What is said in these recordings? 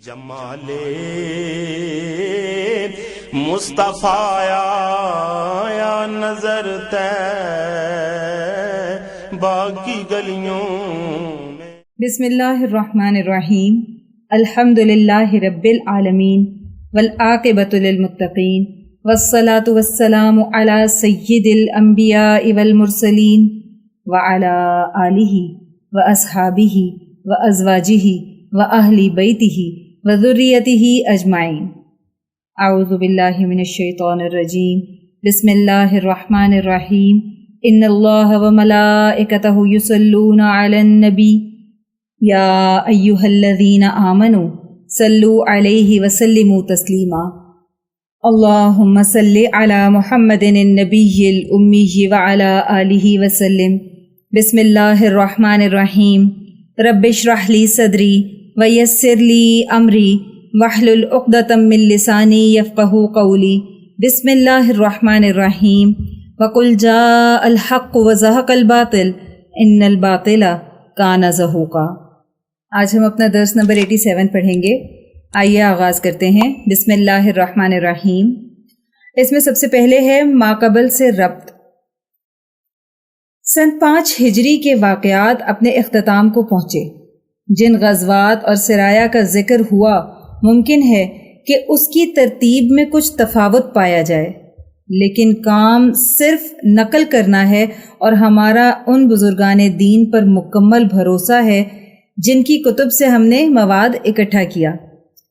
جمال مصطفیٰ یا نظر طیبہ کی گلیوں میں۔ بسم اللہ الرحمن الرحیم، الحمد للہ رب العالمین والعاقبۃ للمتقین والصلاة والسلام علی سید الانبیاء والمرسلین وعلی آلہ واصحابہ وازواجہ واہل بیتہ وذریتہ اجمعین۔ اعوذ باللہ من الشیطان الرجیم، بسم اللہ الرحمن الرحیم۔ ان اللہ وملائکتہ یصلون علی النبی یا ایہا الذین آمنوا صلوا علیہ وسلموا تسلیما۔ اللہم صل علی محمد النبی الامی وعلی آلہ وسلم۔ بسم اللہ الرحمن الرحیم۔ رب اشرح لی صدری ویسر لی امری واحلل عقدۃ من لسانی یفقہوا قولی۔ بسم اللہ الرحمن الرحیم۔ وقل جاء الحق وزہق الباطل ان الباطل کان زہوقا۔ آج ہم اپنا درس نمبر 87 پڑھیں گے۔ آئیے آغاز کرتے ہیں۔ بسم اللہ الرحمن الرحیم۔ اس میں سب سے پہلے ہے ماقبل سے ربط۔ سن 5 ہجری کے واقعات اپنے اختتام کو پہنچے۔ جن غزوات اور سرایا کا ذکر ہوا، ممکن ہے کہ اس کی ترتیب میں کچھ تفاوت پایا جائے، لیکن کام صرف نقل کرنا ہے، اور ہمارا ان بزرگان دین پر مکمل بھروسہ ہے جن کی کتب سے ہم نے مواد اکٹھا کیا،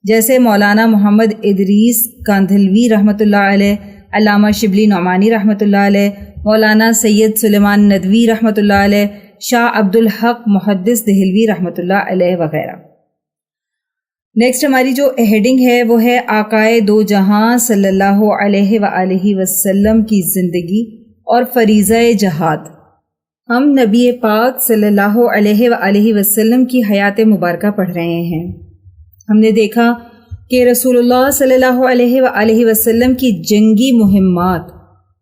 جیسے مولانا محمد ادریس کاندھلوی رحمۃ اللہ علیہ، علامہ شبلی نعمانی رحمۃ اللہ علیہ، مولانا سید سلیمان ندوی رحمۃ اللہ علیہ، شاہ عبد الحق محدث دہلوی رحمۃ اللہ علیہ وغیرہ۔ نیکسٹ ہماری جو ہیڈنگ ہے وہ ہے آقائے دو جہاں صلی اللہ علیہ وآلہ وسلم کی زندگی اور فریضہ جہاد۔ ہم نبی پاک صلی اللہ علیہ وآلہ وسلم کی حیات مبارکہ پڑھ رہے ہیں۔ ہم نے دیکھا کہ رسول اللہ صلی اللہ علیہ وآلہ وسلم کی جنگی مہمات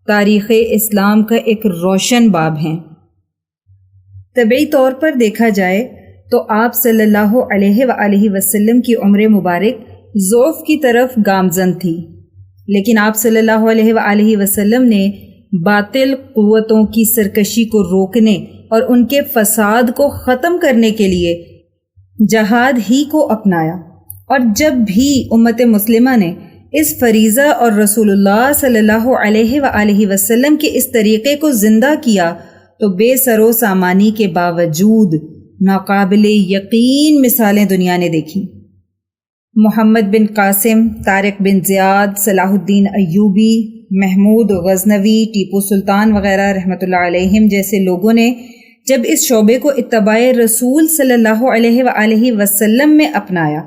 تاریخ اسلام کا ایک روشن باب ہیں۔ طبعی طور پر دیکھا جائے تو آپ صلی اللہ علیہ وآلہ وسلم کی عمر مبارک ضعف کی طرف گامزن تھی، لیکن آپ صلی اللہ علیہ وآلہ وسلم نے باطل قوتوں کی سرکشی کو روکنے اور ان کے فساد کو ختم کرنے کے لیے جہاد ہی کو اپنایا، اور جب بھی امت مسلمہ نے اس فریضہ اور رسول اللہ صلی اللہ علیہ وآلہ وسلم کے اس طریقے کو زندہ کیا تو بے سر و سامانی کے باوجود ناقابل یقین مثالیں دنیا نے دیکھیں۔ محمد بن قاسم، طارق بن زیاد، صلاح الدین ایوبی، محمود غزنوی، ٹیپو سلطان وغیرہ رحمۃ اللہ علیہم جیسے لوگوں نے جب اس شعبے کو اتباع رسول صلی اللہ علیہ وآلہ وسلم میں اپنایا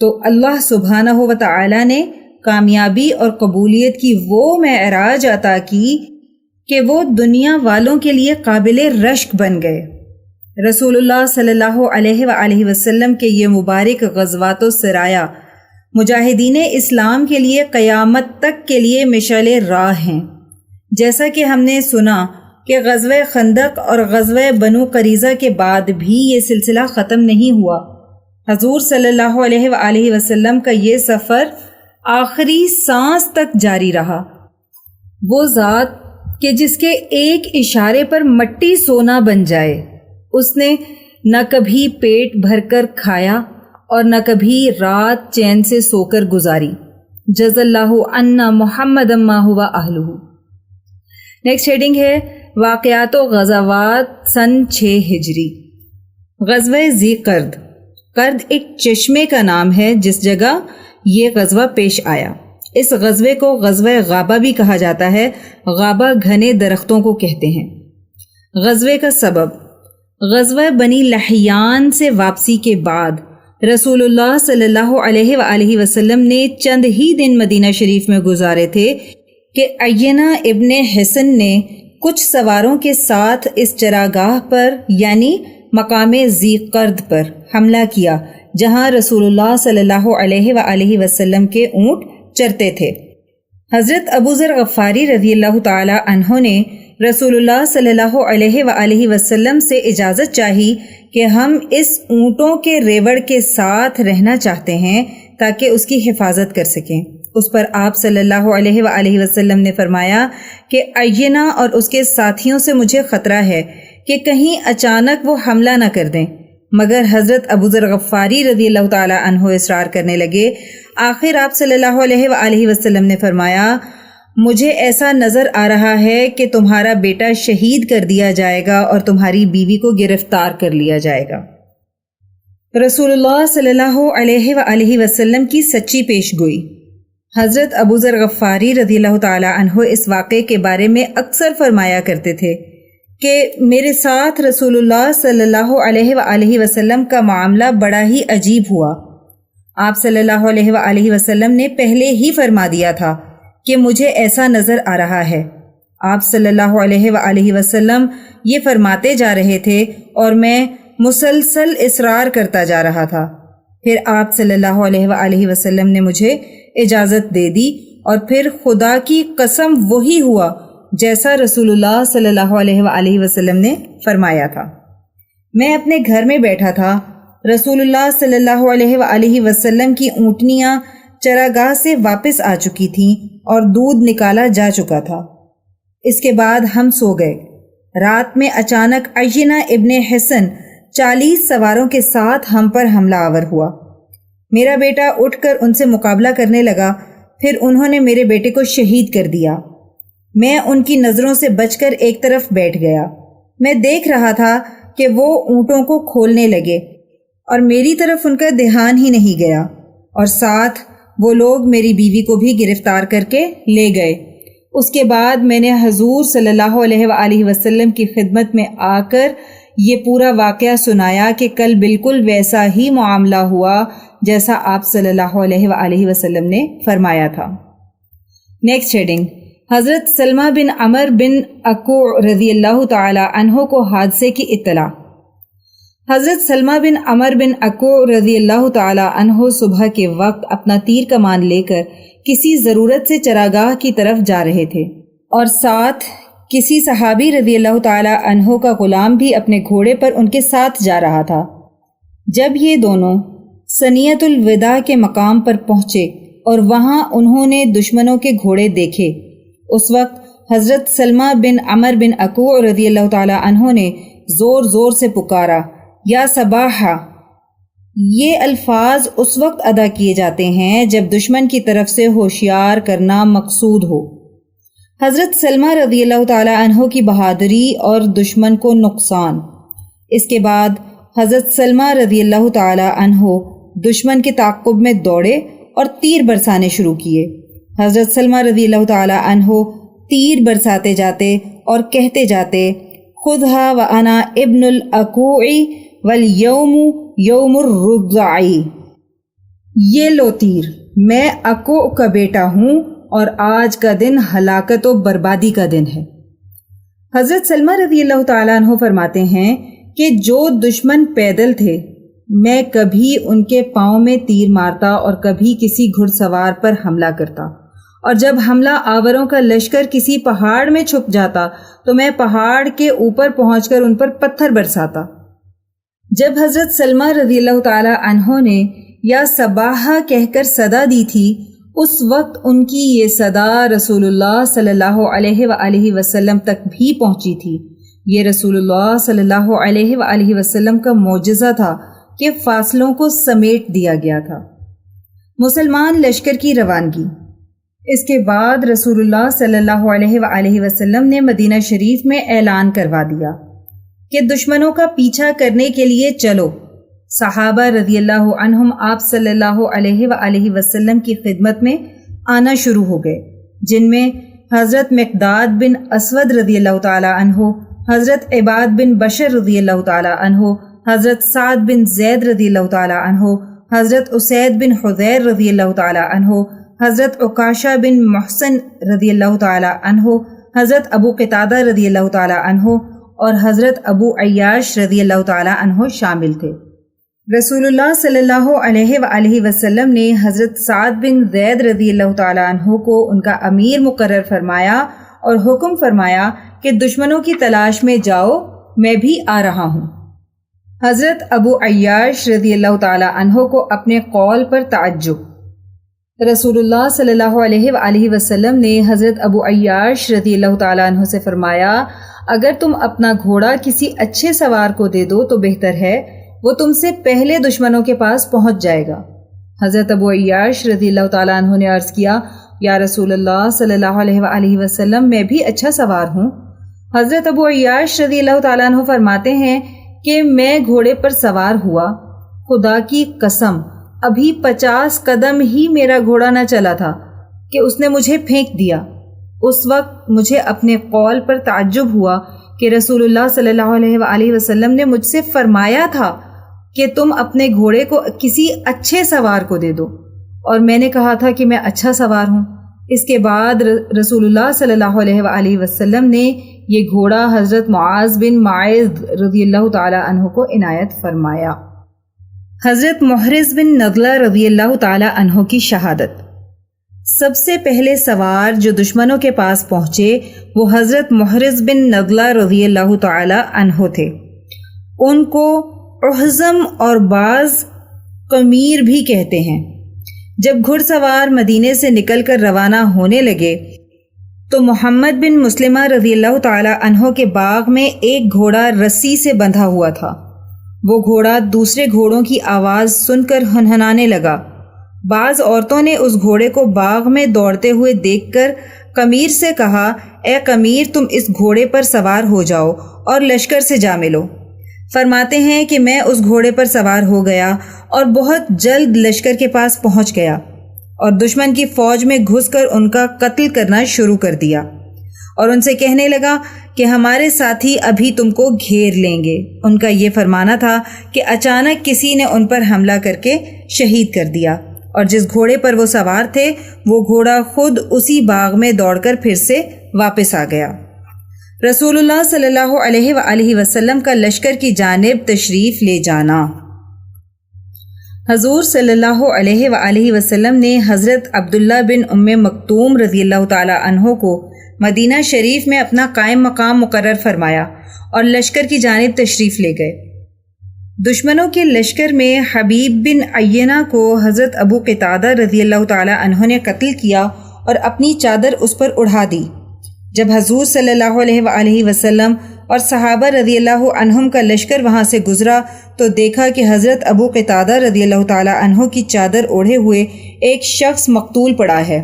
تو اللہ سبحانہ و تعالی نے کامیابی اور قبولیت کی وہ معراج عطا کی کہ وہ دنیا والوں کے لیے قابل رشک بن گئے۔ رسول اللہ صلی اللہ علیہ وآلہ وسلم کے یہ مبارک غزوات و سرایا مجاہدین اسلام کے لیے قیامت تک کے لیے مشعل راہ ہیں۔ جیسا کہ ہم نے سنا کہ غزوہ خندق اور غزوہ بنو قریظہ کے بعد بھی یہ سلسلہ ختم نہیں ہوا۔ حضور صلی اللہ علیہ وآلہ وسلم کا یہ سفر آخری سانس تک جاری رہا۔ وہ ذات کہ جس کے ایک اشارے پر مٹی سونا بن جائے، اس نے نہ کبھی پیٹ بھر کر کھایا اور نہ کبھی رات چین سے سو کر گزاری۔ جزا اللہ عنا محمد ما ہوا اہلہ۔ نیکسٹ ہیڈنگ ہے واقعات و غزوات سن 6 ہجری۔ غزوہ ذی قرد۔ قرد ایک چشمے کا نام ہے جس جگہ یہ غزوہ پیش آیا۔ اس غزوے کو غزوہ غابہ بھی کہا جاتا ہے۔ غابہ گھنے درختوں کو کہتے ہیں۔ غزوے کا سبب: غزوہ بنی لحیان سے واپسی کے بعد رسول اللہ صلی اللہ علیہ وآلہ وسلم نے چند ہی دن مدینہ شریف میں گزارے تھے کہ عینہ ابن حصن نے کچھ سواروں کے ساتھ اس چراگاہ پر یعنی مقام ذی قرد پر حملہ کیا جہاں رسول اللہ صلی اللہ علیہ وآلہ وسلم کے اونٹ چرتے تھے۔ حضرت ابو ذر غفاری رضی اللہ تعالی عنہ نے رسول اللہ صلی اللہ علیہ وآلہ وسلم سے اجازت چاہی کہ ہم اس اونٹوں کے ریوڑ کے ساتھ رہنا چاہتے ہیں تاکہ اس کی حفاظت کر سکیں۔ اس پر آپ صلی اللہ علیہ وآلہ وسلم نے فرمایا کہ عینہ اور اس کے ساتھیوں سے مجھے خطرہ ہے کہ کہیں اچانک وہ حملہ نہ کر دیں، مگر حضرت ابو ذر غفاری رضی اللہ تعالی عنہ اصرار کرنے لگے۔ آخر آپ صلی اللہ علیہ وآلہ وسلم نے فرمایا، مجھے ایسا نظر آ رہا ہے کہ تمہارا بیٹا شہید کر دیا جائے گا اور تمہاری بیوی کو گرفتار کر لیا جائے گا۔ رسول اللہ صلی اللہ علیہ وآلہ وسلم کی سچی پیش گوئی۔ حضرت ابو ذر غفاری رضی اللہ تعالی عنہ اس واقعے کے بارے میں اکثر فرمایا کرتے تھے کہ میرے ساتھ رسول اللہ صلی اللہ علیہ وآلہ وسلم کا معاملہ بڑا ہی عجیب ہوا۔ آپ صلی اللہ علیہ وآلہ وسلم نے پہلے ہی فرما دیا تھا کہ مجھے ایسا نظر آ رہا ہے۔ آپ صلی اللہ علیہ وآلہ وسلم یہ فرماتے جا رہے تھے اور میں مسلسل اصرار کرتا جا رہا تھا۔ پھر آپ صلی اللہ علیہ وآلہ وسلم نے مجھے اجازت دے دی اور پھر خدا کی قسم وہی ہوا جیسا رسول اللہ صلی اللہ علیہ وآلہ وسلم نے فرمایا تھا۔ میں اپنے گھر میں بیٹھا تھا۔ رسول اللہ صلی اللہ علیہ وآلہ وسلم کی اونٹنیاں چراگاہ سے واپس آ چکی تھیں اور دودھ نکالا جا چکا تھا۔ اس کے بعد ہم سو گئے۔ رات میں اچانک عینہ ابن حصن 40 سواروں کے ساتھ ہم پر حملہ آور ہوا۔ میرا بیٹا اٹھ کر ان سے مقابلہ کرنے لگا، پھر انہوں نے میرے بیٹے کو شہید کر دیا۔ میں ان کی نظروں سے بچ کر ایک طرف بیٹھ گیا۔ میں دیکھ رہا تھا کہ وہ اونٹوں کو کھولنے لگے اور میری طرف ان کا دھیان ہی نہیں گیا، اور ساتھ وہ لوگ میری بیوی کو بھی گرفتار کر کے لے گئے۔ اس کے بعد میں نے حضور صلی اللہ علیہ وآلہ وسلم کی خدمت میں آ کر یہ پورا واقعہ سنایا کہ کل بالکل ویسا ہی معاملہ ہوا جیسا آپ صلی اللہ علیہ وآلہ وسلم نے فرمایا تھا۔ نیکسٹ ہیڈنگ، حضرت سلمہ بن عمر بن اکوع رضی اللہ تعالی عنہ کو حادثے کی اطلاع۔ حضرت سلمہ بن عمر بن اکوع رضی اللہ تعالی عنہ صبح کے وقت اپنا تیر کمان لے کر کسی ضرورت سے چراگاہ کی طرف جا رہے تھے، اور ساتھ کسی صحابی رضی اللہ تعالی عنہ کا غلام بھی اپنے گھوڑے پر ان کے ساتھ جا رہا تھا۔ جب یہ دونوں ثنیۃ الوداع کے مقام پر پہنچے اور وہاں انہوں نے دشمنوں کے گھوڑے دیکھے، اس وقت حضرت سلمہ بن عمر بن اکوع رضی اللہ تعالی عنہ نے زور زور سے پکارا، یا صباحا۔ یہ الفاظ اس وقت ادا کیے جاتے ہیں جب دشمن کی طرف سے ہوشیار کرنا مقصود ہو۔ حضرت سلمہ رضی اللہ تعالی عنہ کی بہادری اور دشمن کو نقصان۔ اس کے بعد حضرت سلمہ رضی اللہ تعالی عنہ دشمن کے تعاقب میں دوڑے اور تیر برسانے شروع کیے۔ حضرت سلمہ رضی اللہ تعالی عنہ تیر برساتے جاتے اور کہتے جاتے، خذھا وانا ابن الاکوع والیوم یوم الرضع۔ یہ لو تیر، میں اکوع کا بیٹا ہوں اور آج کا دن ہلاکت و بربادی کا دن ہے۔ حضرت سلمہ رضی اللہ تعالیٰ عنہ فرماتے ہیں کہ جو دشمن پیدل تھے، میں کبھی ان کے پاؤں میں تیر مارتا اور کبھی کسی گھڑ سوار پر حملہ کرتا، اور جب حملہ آوروں کا لشکر کسی پہاڑ میں چھپ جاتا تو میں پہاڑ کے اوپر پہنچ کر ان پر پتھر برساتا۔ جب حضرت سلمہ رضی اللہ تعالی عنہ نے یا صباحا کہہ کر صدا دی تھی، اس وقت ان کی یہ صدا رسول اللہ صلی اللہ علیہ وآلہ وسلم تک بھی پہنچی تھی۔ یہ رسول اللہ صلی اللہ علیہ وآلہ وسلم کا معجزہ تھا کہ فاصلوں کو سمیٹ دیا گیا تھا۔ مسلمان لشکر کی روانگی۔ اس کے بعد رسول اللہ صلی اللہ علیہ وآلہ وسلم نے مدینہ شریف میں اعلان کروا دیا کہ دشمنوں کا پیچھا کرنے کے لیے چلو۔ صحابہ رضی اللہ عنہم آپ صلی اللہ علیہ وآلہ وسلم کی خدمت میں آنا شروع ہو گئے، جن میں حضرت مقداد بن اسود رضی اللہ تعالی عنہ، حضرت عباد بن بشر رضی اللہ تعالی عنہ، حضرت سعد بن زید رضی اللہ تعالی عنہ، حضرت اسید بن حضیر رضی اللہ تعالی عنہ، حضرت عکاشہ بن محسن رضی اللہ تعالی عنہ، حضرت ابو قتادہ رضی اللہ تعالی عنہ اور حضرت ابو عیاش رضی اللہ تعالی عنہ شامل تھے۔ رسول اللہ صلی اللہ علیہ وآلہ وسلم نے حضرت سعد بن زید رضی اللہ تعالی عنہ کو ان کا امیر مقرر فرمایا اور حکم فرمایا کہ دشمنوں کی تلاش میں جاؤ، میں بھی آ رہا ہوں۔ حضرت ابو عیاش رضی اللہ تعالی عنہ کو اپنے قول پر تعجب۔ رسول اللہ صلی اللہ علیہ وآلہ وسلم نے حضرت ابو عیاش رضی اللہ تعالی عنہ سے فرمایا، اگر تم اپنا گھوڑا کسی اچھے سوار کو دے دو تو بہتر ہے، وہ تم سے پہلے دشمنوں کے پاس پہنچ جائے گا۔ حضرت ابو عیاش رضی اللہ تعالی عنہ نے عرض کیا، یا رسول اللہ صلی اللہ علیہ وآلہ وسلم، میں بھی اچھا سوار ہوں۔ حضرت ابو عیاش رضی اللہ تعالی عنہ فرماتے ہیں کہ میں گھوڑے پر سوار ہوا، خدا کی قسم ابھی 50 قدم ہی میرا گھوڑا نہ چلا تھا کہ اس نے مجھے پھینک دیا۔ اس وقت مجھے اپنے قول پر تعجب ہوا کہ رسول اللہ صلی اللہ علیہ وآلہ وسلم نے مجھ سے فرمایا تھا کہ تم اپنے گھوڑے کو کسی اچھے سوار کو دے دو، اور میں نے کہا تھا کہ میں اچھا سوار ہوں۔ اس کے بعد رسول اللہ صلی اللہ علیہ وآلہ وسلم نے یہ گھوڑا حضرت معاذ بن معاذ رضی اللہ تعالی عنہ کو عنایت فرمایا۔ حضرت محرز بن نضلہ رضی اللہ تعالی عنہ کی شہادت۔ سب سے پہلے سوار جو دشمنوں کے پاس پہنچے وہ حضرت محرز بن نضلہ رضی اللہ تعالی عنہ تھے۔ ان کو احزم اور بعض قمیر بھی کہتے ہیں۔ جب گھڑ سوار مدینے سے نکل کر روانہ ہونے لگے تو محمد بن مسلمہ رضی اللہ تعالی عنہ کے باغ میں ایک گھوڑا رسی سے بندھا ہوا تھا۔ وہ گھوڑا دوسرے گھوڑوں کی آواز سن کر ہنہنانے لگا۔ بعض عورتوں نے اس گھوڑے کو باغ میں دوڑتے ہوئے دیکھ کر قمیر سے کہا، اے قمیر، تم اس گھوڑے پر سوار ہو جاؤ اور لشکر سے جا ملو۔ فرماتے ہیں کہ میں اس گھوڑے پر سوار ہو گیا اور بہت جلد لشکر کے پاس پہنچ گیا اور دشمن کی فوج میں گھس کر ان کا قتل کرنا شروع کر دیا اور ان سے کہنے لگا کہ ہمارے ساتھی ابھی تم کو گھیر لیں گے۔ ان کا یہ فرمانا تھا کہ اچانک کسی نے ان پر حملہ کر کے شہید کر دیا، اور جس گھوڑے پر وہ سوار تھے وہ گھوڑا خود اسی باغ میں دوڑ کر پھر سے واپس آ گیا۔ رسول اللہ صلی اللہ علیہ وآلہ وسلم کا لشکر کی جانب تشریف لے جانا۔ حضور صلی اللہ علیہ وآلہ وسلم نے حضرت عبداللہ بن ام مکتوم رضی اللہ تعالی عنہ کو مدینہ شریف میں اپنا قائم مقام مقرر فرمایا اور لشکر کی جانب تشریف لے گئے۔ دشمنوں کے لشکر میں حبیب بن عینہ کو حضرت ابو قتادہ رضی اللہ تعالی عنہ نے قتل کیا اور اپنی چادر اس پر اڑا دی۔ جب حضور صلی اللہ علیہ وآلہ وسلم اور صحابہ رضی اللہ عنہم کا لشکر وہاں سے گزرا تو دیکھا کہ حضرت ابو قتادہ رضی اللہ تعالی عنہ کی چادر اوڑھے ہوئے ایک شخص مقتول پڑا ہے۔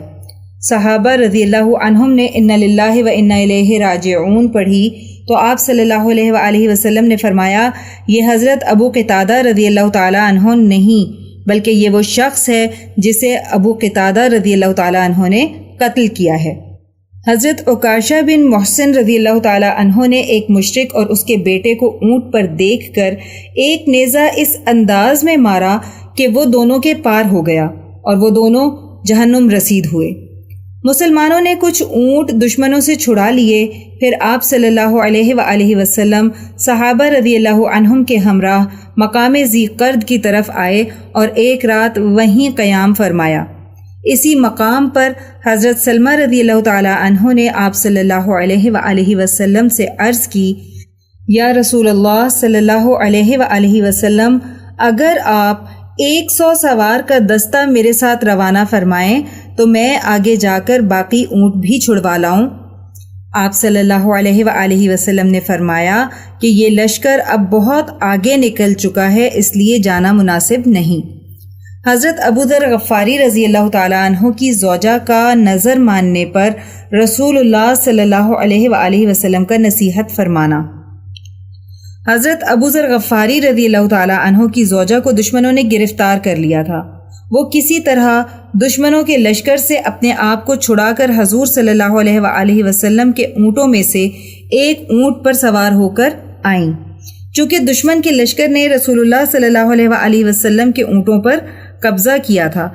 صحابہ رضی اللہ عنہم نے انا للہ و انا الیہ راجعون پڑھی تو آپ صلی اللہ علیہ وآلہ وسلم نے فرمایا، یہ حضرت ابو قتادہ رضی اللہ تعالی عنہ نہیں بلکہ یہ وہ شخص ہے جسے ابو قتادہ رضی اللہ تعالی عنہ نے قتل کیا ہے۔ حضرت عکاشہ بن محسن رضی اللہ تعالی عنہ نے ایک مشرک اور اس کے بیٹے کو اونٹ پر دیکھ کر ایک نیزہ اس انداز میں مارا کہ وہ دونوں کے پار ہو گیا اور وہ دونوں جہنم رسید ہوئے۔ مسلمانوں نے کچھ اونٹ دشمنوں سے چھڑا لیے، پھر آپ صلی اللہ علیہ وآلہ وسلم صحابہ رضی اللہ عنہم کے ہمراہ مقام ذی قرد کی طرف آئے اور ایک رات وہیں قیام فرمایا۔ اسی مقام پر حضرت سلمہ رضی اللہ تعالی عنہ نے آپ صلی اللہ علیہ وآلہ وسلم سے عرض کی، یا رسول اللہ صلی اللہ علیہ وآلہ وسلم، اگر آپ 100 سوار کا دستہ میرے ساتھ روانہ فرمائیں تو میں آگے جا کر باقی اونٹ بھی چھڑوا لاؤں۔ آپ صلی اللہ علیہ وآلہ وسلم نے فرمایا کہ یہ لشکر اب بہت آگے نکل چکا ہے، اس لیے جانا مناسب نہیں۔ حضرت ابو ذر غفاری رضی اللہ تعالی عنہ کی زوجہ کا نظر ماننے پر رسول اللہ صلی اللہ علیہ وآلہ وسلم کا نصیحت فرمانا۔ حضرت ابو ذر غفاری رضی اللہ تعالی عنہ کی زوجہ کو دشمنوں نے گرفتار کر لیا تھا۔ وہ کسی طرح دشمنوں کے لشکر سے اپنے آپ کو چھڑا کر حضور صلی اللہ علیہ وآلہ وسلم کے اونٹوں میں سے ایک اونٹ پر سوار ہو کر آئیں۔ چونکہ دشمن کے لشکر نے رسول اللہ صلی اللہ علیہ وآلہ وسلم کے اونٹوں پر قبضہ کیا تھا،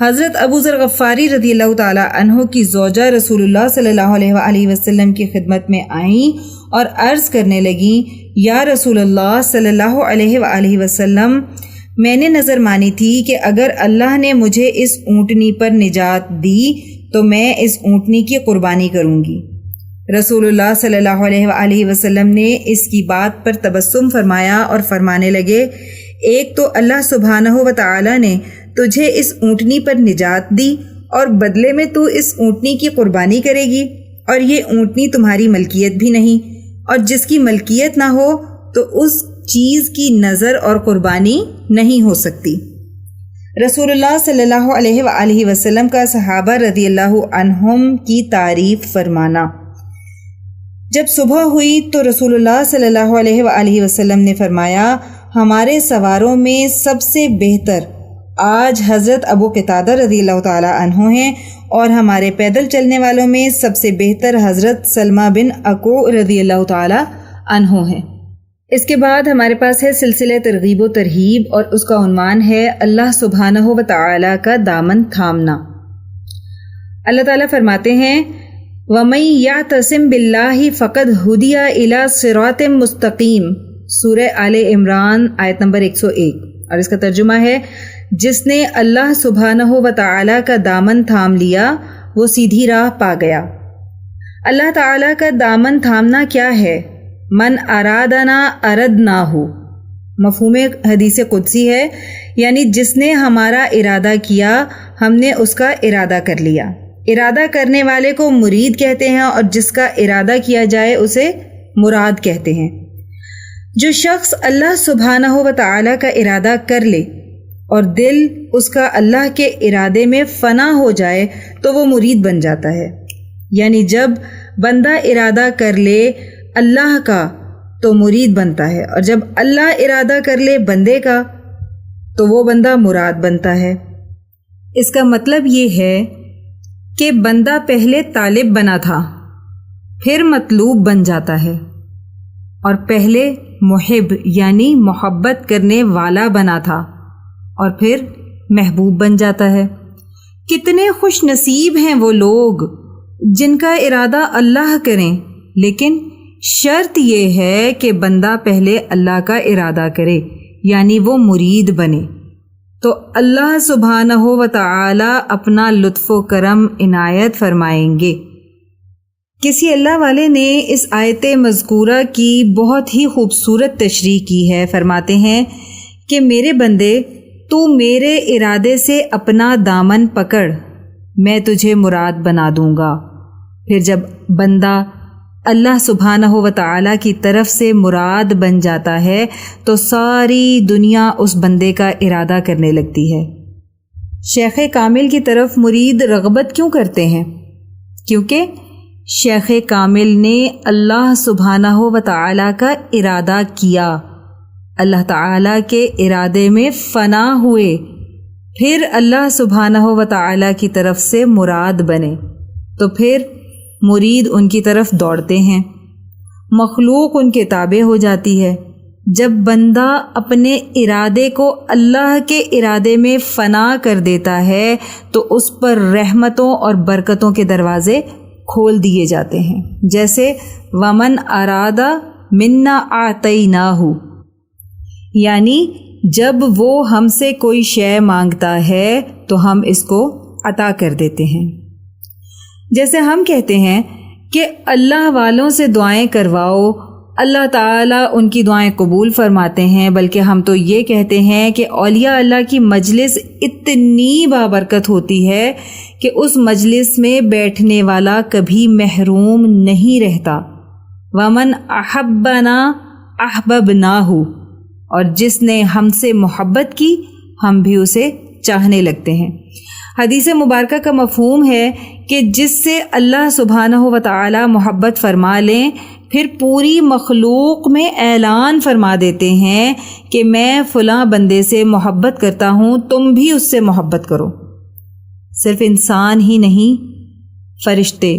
حضرت ابو ذر غفاری رضی اللہ تعالی عنہ کی زوجہ رسول اللہ صلی اللہ علیہ وآلہ وسلم کی خدمت میں آئیں اور عرض کرنے لگیں، یا رسول اللہ صلی اللہ علیہ وآلہ وسلم، میں نے نظر مانی تھی کہ اگر اللہ نے مجھے اس اونٹنی پر نجات دی تو میں اس اونٹنی کی قربانی کروں گی۔ رسول اللہ صلی اللہ علیہ وآلہ وسلم نے اس کی بات پر تبسم فرمایا اور فرمانے لگے، ایک تو اللہ سبحانہ و تعالی نے تجھے اس اونٹنی پر نجات دی اور بدلے میں تو اس اونٹنی کی قربانی کرے گی، اور یہ اونٹنی تمہاری ملکیت بھی نہیں، اور جس کی ملکیت نہ ہو تو اس چیز کی نظر اور قربانی نہیں ہو سکتی۔ رسول اللہ صلی اللہ علیہ وآلہ وسلم کا صحابہ رضی اللہ عنہم کی تعریف فرمانا۔ جب صبح ہوئی تو رسول اللہ صلی اللہ علیہ وآلہ وسلم نے فرمایا، ہمارے سواروں میں سب سے بہتر آج حضرت ابو قتادہ رضی اللہ تعالی عنہ ہیں، اور ہمارے پیدل چلنے والوں میں سب سے بہتر حضرت سلمہ بن اکوع رضی اللہ تعالی عنہ ہیں۔ اس کے بعد ہمارے پاس ہے سلسلہ ترغیب و ترہیب، اور اس کا عنوان ہے اللہ سبحانہ و تعالی کا دامن تھامنا۔ اللہ تعالیٰ فرماتے ہیں، وَمَن يَعْتَصِم بِاللَّهِ فَقَدْ هُدِيَ إِلَى صِرَاطٍ مُسْتَقِيم، سورہ آل عمران آیت نمبر 101، اور اس کا ترجمہ ہے، جس نے اللہ سبحانہ و تعالی کا دامن تھام لیا وہ سیدھی راہ پا گیا۔ اللہ تعالی کا دامن تھامنا کیا ہے؟ من ارادنا اردناہ، مفہوم حدیث قدسی ہے، یعنی جس نے ہمارا ارادہ کیا ہم نے اس کا ارادہ کر لیا۔ ارادہ کرنے والے کو مرید کہتے ہیں، اور جس کا ارادہ کیا جائے اسے مراد کہتے ہیں۔ جو شخص اللہ سبحانہ و تعالی کا ارادہ کر لے اور دل اس کا اللہ کے ارادے میں فنا ہو جائے تو وہ مرید بن جاتا ہے۔ یعنی جب بندہ ارادہ کر لے اللہ کا تو مرید بنتا ہے، اور جب اللہ ارادہ کر لے بندے کا تو وہ بندہ مراد بنتا ہے۔ اس کا مطلب یہ ہے کہ بندہ پہلے طالب بنا تھا، پھر مطلوب بن جاتا ہے، اور پہلے محب یعنی محبت کرنے والا بنا تھا، اور پھر محبوب بن جاتا ہے۔ کتنے خوش نصیب ہیں وہ لوگ جن کا ارادہ اللہ کریں، لیکن شرط یہ ہے کہ بندہ پہلے اللہ کا ارادہ کرے، یعنی وہ مرید بنے، تو اللہ سبحانہ و تعالی اپنا لطف و کرم عنایت فرمائیں گے۔ کسی اللہ والے نے اس آیت مذکورہ کی بہت ہی خوبصورت تشریح کی ہے۔ فرماتے ہیں کہ میرے بندے، تو میرے ارادے سے اپنا دامن پکڑ، میں تجھے مراد بنا دوں گا۔ پھر جب بندہ اللہ سبحانہ و تعالی کی طرف سے مراد بن جاتا ہے تو ساری دنیا اس بندے کا ارادہ کرنے لگتی ہے۔ شیخ کامل کی طرف مرید رغبت کیوں کرتے ہیں؟ کیونکہ شیخ کامل نے اللہ سبحانہ و تعالی کا ارادہ کیا، اللہ تعالی کے ارادے میں فنا ہوئے، پھر اللہ سبحانہ و تعالی کی طرف سے مراد بنے، تو پھر مرید ان کی طرف دوڑتے ہیں، مخلوق ان کے تابع ہو جاتی ہے۔ جب بندہ اپنے ارادے کو اللہ کے ارادے میں فنا کر دیتا ہے تو اس پر رحمتوں اور برکتوں کے دروازے کھول دیے جاتے ہیں، جیسے ومن ارادہ منا اعطیناہ، یعنی جب وہ ہم سے کوئی شے مانگتا ہے تو ہم اس کو عطا کر دیتے ہیں۔ جیسے ہم کہتے ہیں کہ اللہ والوں سے دعائیں کرواؤ، اللہ تعالیٰ ان کی دعائیں قبول فرماتے ہیں، بلکہ ہم تو یہ کہتے ہیں کہ اولیاء اللہ کی مجلس اتنی بابرکت ہوتی ہے کہ اس مجلس میں بیٹھنے والا کبھی محروم نہیں رہتا۔ ومن احبنا احببناہ، اور جس نے ہم سے محبت کی ہم بھی اسے چاہنے لگتے ہیں۔ حدیث مبارکہ کا مفہوم ہے کہ جس سے اللہ سبحانہ و تعالی محبت فرما لیں، پھر پوری مخلوق میں اعلان فرما دیتے ہیں کہ میں فلاں بندے سے محبت کرتا ہوں، تم بھی اس سے محبت کرو۔ صرف انسان ہی نہیں، فرشتے،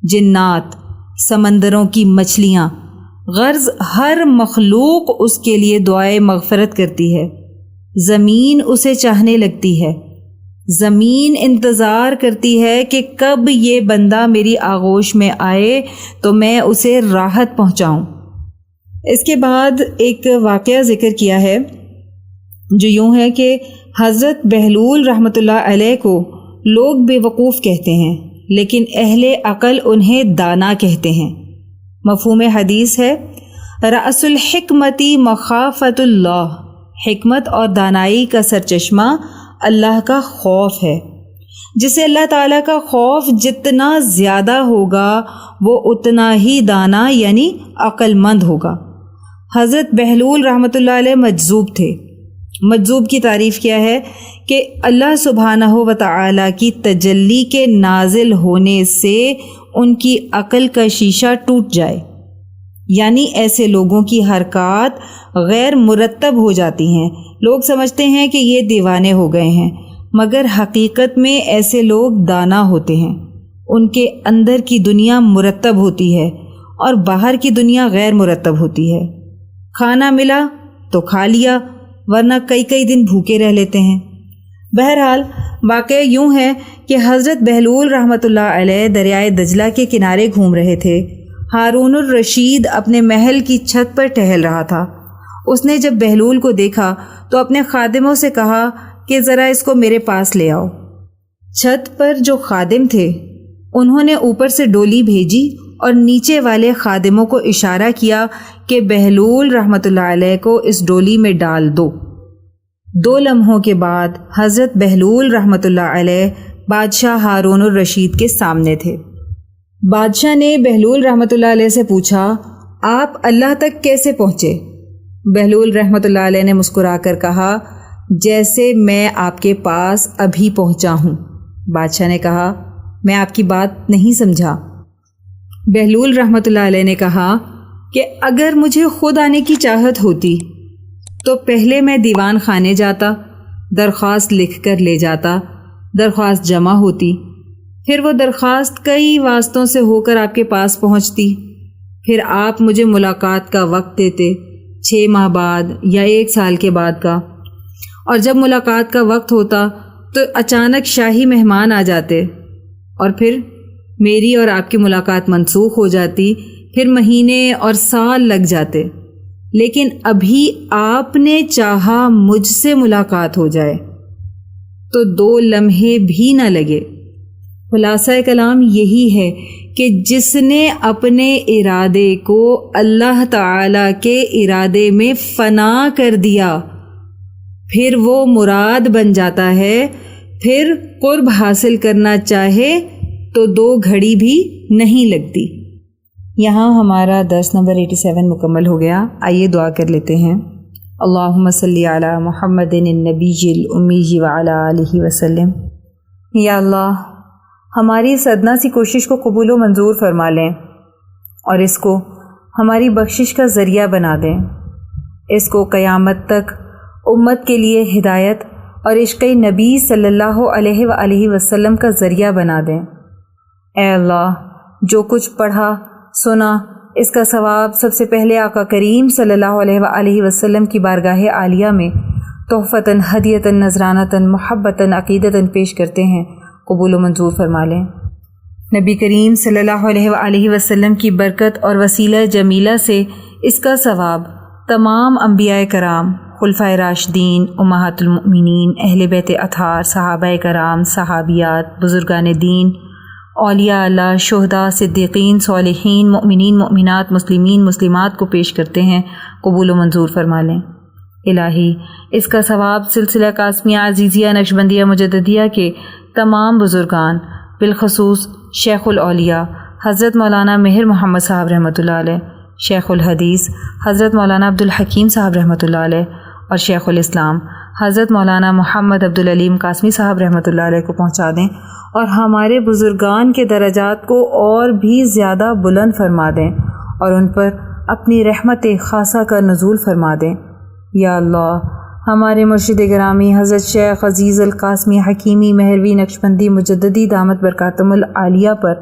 جنات، سمندروں کی مچھلیاں، غرض ہر مخلوق اس کے لیے دعائے مغفرت کرتی ہے۔ زمین اسے چاہنے لگتی ہے، زمین انتظار کرتی ہے کہ کب یہ بندہ میری آغوش میں آئے تو میں اسے راحت پہنچاؤں۔ اس کے بعد ایک واقعہ ذکر کیا ہے جو یوں ہے کہ حضرت بہلول رحمۃ اللہ علیہ کو لوگ بے وقوف کہتے ہیں، لیکن اہل عقل انہیں دانا کہتے ہیں۔ مفہوم حدیث ہے رأس الحکمتی مخافت اللہ، حکمت اور دانائی کا سرچشمہ اللہ کا خوف ہے۔ جسے اللہ تعالیٰ کا خوف جتنا زیادہ ہوگا وہ اتنا ہی دانا یعنی عقل مند ہوگا۔ حضرت بہلول رحمۃ اللہ علیہ مجذوب تھے۔ مجذوب کی تعریف کیا ہے کہ اللہ سبحانہ و تعالیٰ کی تجلی کے نازل ہونے سے ان کی عقل کا شیشہ ٹوٹ جائے، یعنی ایسے لوگوں کی حرکات غیر مرتب ہو جاتی ہیں۔ لوگ سمجھتے ہیں کہ یہ دیوانے ہو گئے ہیں، مگر حقیقت میں ایسے لوگ دانا ہوتے ہیں۔ ان کے اندر کی دنیا مرتب ہوتی ہے اور باہر کی دنیا غیر مرتب ہوتی ہے۔ کھانا ملا تو کھا لیا، ورنہ کئی کئی دن بھوکے رہ لیتے ہیں۔ بہرحال واقعہ یوں ہے کہ حضرت بہلول رحمۃ اللہ علیہ دریائے دجلہ کے کنارے گھوم رہے تھے۔ ہارون الرشید اپنے محل کی چھت پر ٹہل رہا تھا۔ اس نے جب بہلول کو دیکھا تو اپنے خادموں سے کہا کہ ذرا اس کو میرے پاس لے آؤ۔ چھت پر جو خادم تھے انہوں نے اوپر سے ڈولی بھیجی اور نیچے والے خادموں کو اشارہ کیا کہ بہلول رحمۃ اللہ علیہ کو اس ڈولی میں ڈال دو۔ 2 لمحوں کے بعد حضرت بہلول رحمۃ اللہ علیہ بادشاہ ہارون الرشید کے سامنے تھے۔ بادشاہ نے بہلول رحمۃ اللہ علیہ سے پوچھا، آپ اللہ تک کیسے پہنچے؟ بہلول رحمۃ اللہ علیہ نے مسکرا کر کہا، جیسے میں آپ کے پاس ابھی پہنچا ہوں۔ بادشاہ نے کہا، میں آپ کی بات نہیں سمجھا۔ بہلول رحمۃ اللہ علیہ نے کہا کہ اگر مجھے خود آنے کی چاہت ہوتی تو پہلے میں دیوان خانے جاتا، درخواست لکھ کر لے جاتا، درخواست جمع ہوتی، پھر وہ درخواست کئی واسطوں سے ہو کر آپ کے پاس پہنچتی، پھر آپ مجھے ملاقات کا وقت دیتے، 6 ماہ بعد یا 1 سال کے بعد کا، اور جب ملاقات کا وقت ہوتا تو اچانک شاہی مہمان آ جاتے اور پھر میری اور آپ کی ملاقات منسوخ ہو جاتی، پھر مہینے اور سال لگ جاتے، لیکن ابھی آپ نے چاہا مجھ سے ملاقات ہو جائے تو 2 لمحے بھی نہ لگے۔ خلاصہ کلام یہی ہے کہ جس نے اپنے ارادے کو اللہ تعالیٰ کے ارادے میں فنا کر دیا پھر وہ مراد بن جاتا ہے، پھر قرب حاصل کرنا چاہے تو 2 گھڑی بھی نہیں لگتی۔ یہاں ہمارا درس نمبر 87 مکمل ہو گیا۔ آئیے دعا کر لیتے ہیں۔ اللہم صلی علی محمد النبی الامی وعلی آلہ وسلم۔ یا اللہ، ہماری اس ادنا سی کوشش کو قبول و منظور فرما لیں اور اس کو ہماری بخشش کا ذریعہ بنا دیں۔ اس کو قیامت تک امت کے لیے ہدایت اور عشق نبی صلی اللہ علیہ وآلہ وسلم کا ذریعہ بنا دیں۔ اے اللہ، جو کچھ پڑھا سنا اس کا ثواب سب سے پہلے آقا کریم صلی اللہ علیہ وآلہ وسلم کی بارگاہ عالیہ میں تحفتاً ہدیتاً نذرانتاً محبتاً عقیدتاً پیش کرتے ہیں، قبول و منظور فرما لیں۔ نبی کریم صلی اللہ علیہ وآلہ وسلم کی برکت اور وسیلہ جمیلہ سے اس کا ثواب تمام انبیاء کرام، خلفائے راشدین، امہات المؤمنین، اہل بیت اطہار، صحابہ کرام، صحابیات، بزرگان دین، اولیاء اللہ، شہداء، صدیقین، صالحین، مؤمنین، مؤمنات، مسلمین، مسلمات کو پیش کرتے ہیں، قبول و منظور فرما لیں۔ الہی، اس کا ثواب سلسلہ قاسمیہ، عزیزیہ، نقشبندیہ، مجددیہ کے تمام بزرگان، بالخصوص شیخ الاولیاء حضرت مولانا مہر محمد صاحب رحمۃ اللہ علیہ، شیخ الحدیث حضرت مولانا عبدالحکیم صاحب رحمۃ اللہ علیہ اور شیخ الاسلام حضرت مولانا محمد عبدالعلیم قاسمی صاحب رحمۃ اللہ علیہ کو پہنچا دیں اور ہمارے بزرگان کے درجات کو اور بھی زیادہ بلند فرما دیں اور ان پر اپنی رحمت خاصہ کا نزول فرما دیں۔ یا اللہ، ہمارے مرشد گرامی حضرت شیخ عزیز القاسمی حکیمی مہروی نقشبندی مجددی دامت برکاتہم العالیہ پر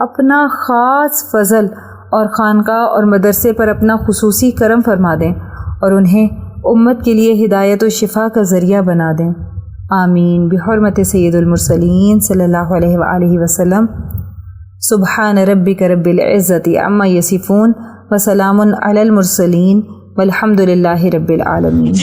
اپنا خاص فضل اور خانقاہ اور مدرسے پر اپنا خصوصی کرم فرما دیں اور انہیں امت کے لیے ہدایت و شفا کا ذریعہ بنا دیں۔ آمین بحرمت سید المرسلین صلی اللہ علیہ وآلہ وسلم۔ سبحان ربک رب العزت عما یصفون وسلام علی المرسلین والحمد للہ رب العالمین۔